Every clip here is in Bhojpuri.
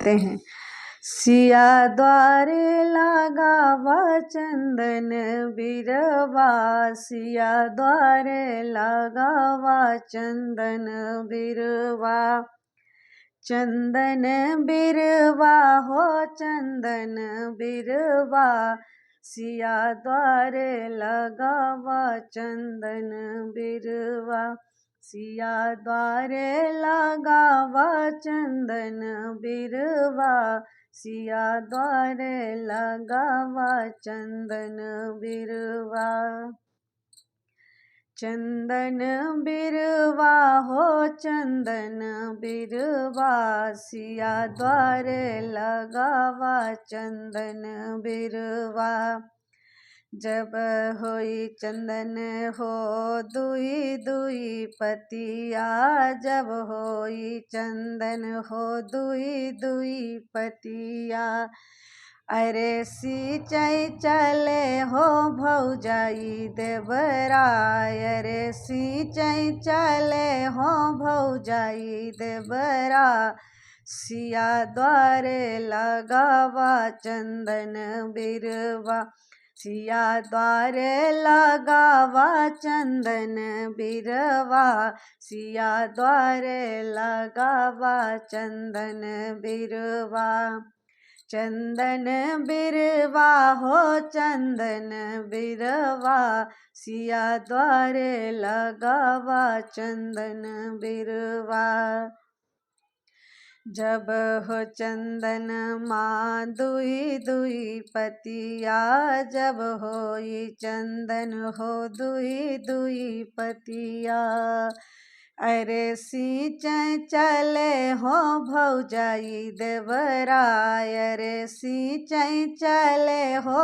कहते हैं। सिया द्वारे लगावा चंदन बिरवा, सिया द्वारे लगावा चंदन बिरवा। चंदन बिरवा हो चंदन बिरवा, सिया द्वारे लगावा चंदन बिरवा। सिया द्वारे लगावा चंदन बिरवा, सिया द्वारे लगावा चंदन बिरवा। चंदन बिरवा हो चंदन बिरवा, सिया द्वारे लगावा चंदन बिरवा। जब होई चंदन हो दुई दुई पतिया, जब होई चंदन हो दुई दुई पतिया। अरे सिंचाई चले हो भौजाई देवरा, अरे सिंचाई चले हो भौजाई देवरा। सिया द्वारे लगावा चंदन बिरवा, सिया द्वारे लगावा चंदन बिरवा, सिया द्वारे लगावा चंदन बिरवा। चंदन बिरवा हो चंदन बिरवा, सिया द्वारे लगावा चंदन बिरवा। जब हो चंदन माँ दुई दुई पतिया, जब होई चंदन हो दुई दुई पतिया। अरे सिंचाई चले हो भौजाई देवरा, अरे सिंचाई चले हो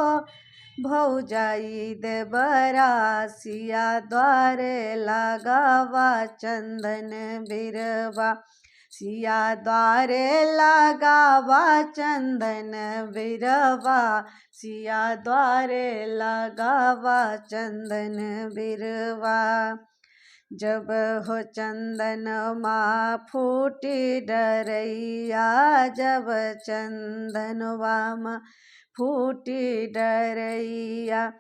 भौजाई देवरा। सिया द्वारे लगावा चंदन बिरवा, सिया द्वारे लगावा चंदन बिरवा, सिया द्वारे लगावा चंदन बिरवा। जब हो चंदन माँ फूटी डरैया, जब चंदनवा माँ फूटी डरैया।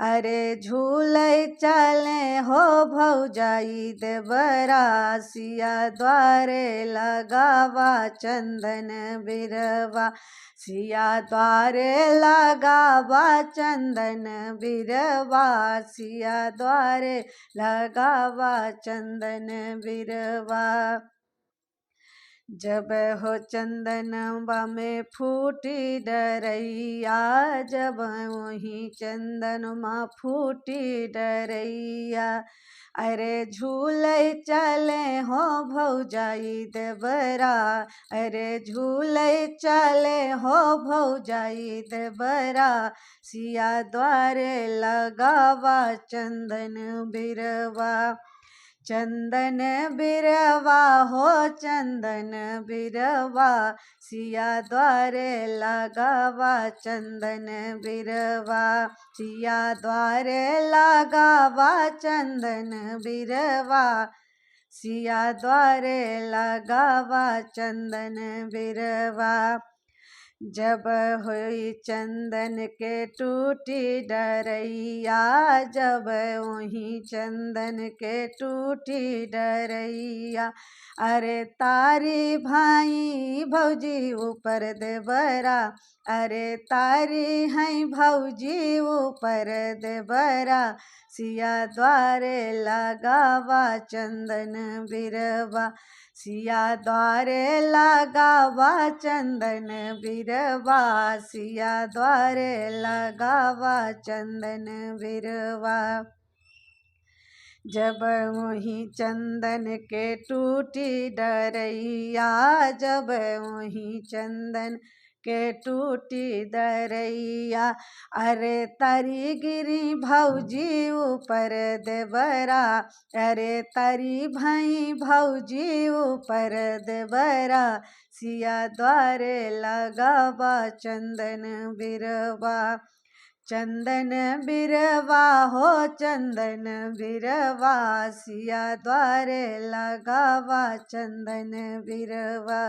अरे झूले चले हो भौजाई देवरा, सिया द्वारे लगावा चंदन बिरवा, सिया द्वारे लगावा चंदन बिरवा, सिया द्वारे लगावा चंदन बिरवा। जब हो चंदनवा में फूटी डरैया, जब वही चंदनमा फूटी डरैया। अरे झूले चले हो भौजाई देवरा, अरे झूले चले हो भौजाई देवरा। सिया द्वारे लगावा चंदन बिरवा, चंदन बिरवा हो चंदन बिरवा, सिया द्वारे लगावा चंदन बिरवा, सिया द्वारे लगावा चंदन बिरवा, सिया द्वारे लगावा चंदन बिरवा। जब हुई चंदन के टूटी डरैया, जब वही चंदन के टूटी डरैया। अरे तारी भाई भौजी ऊपर देवरा, अरे तारी हैं भौजी ऊपर देवरा। सिया द्वारे लगावा चंदन बिरवा, सिया द्वारे लगावा चंदन बिरवा, सिया द्वारे लगावा चंदन बिरवा। जब वही चंदन के टूटी डरैया, जब वही चंदन के टूटी डरैया। अरे तरी गिरी भौजी ऊपर देवरा, अरे तरी भाई भौजी ऊपर देवरा। सिया द्वारे लगावा चंदन बिरवा, चंदन बिरवा हो चंदन बिरवा, सिया द्वारे लगावा चंदन बिरवा।